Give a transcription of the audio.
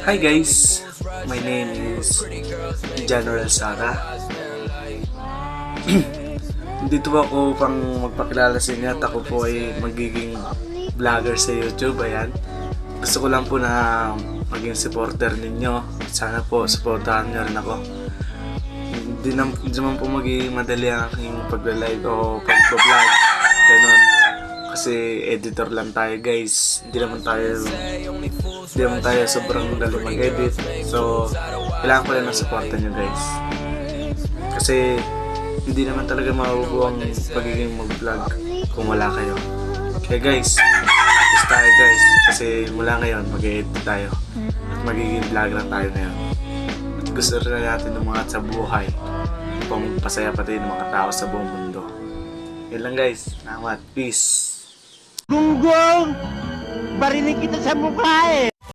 Hi guys, my name is General Sara. Dito ako pang magpakilala sa inyo at ako po ay magiging vlogger sa YouTube. Ayan. Gusto ko lang po na maging supporter ninyo. Sana po supportahan nyo rin ako. Hindi naman po magiging madali ang aking pagla-live o pag-vlog. Ganun. Kasi editor lang tayo guys. Hindi naman tayo sobrang galing mag-edit. So, kailangan ko lang ng supportan nyo guys. Kasi hindi naman talaga mabubuo ang pagiging mag-vlog kung wala kayo. Kaya guys, gusto tayo guys. Kasi mula ngayon mag-edit tayo. At magiging vlog lang tayo ngayon. At gusto rin natin ng mga sa buhay upang pasaya pati ng mga tao sa buong mundo. Yan lang guys. Salamat. Peace. Gunggong! Barinig kita sa mukha eh!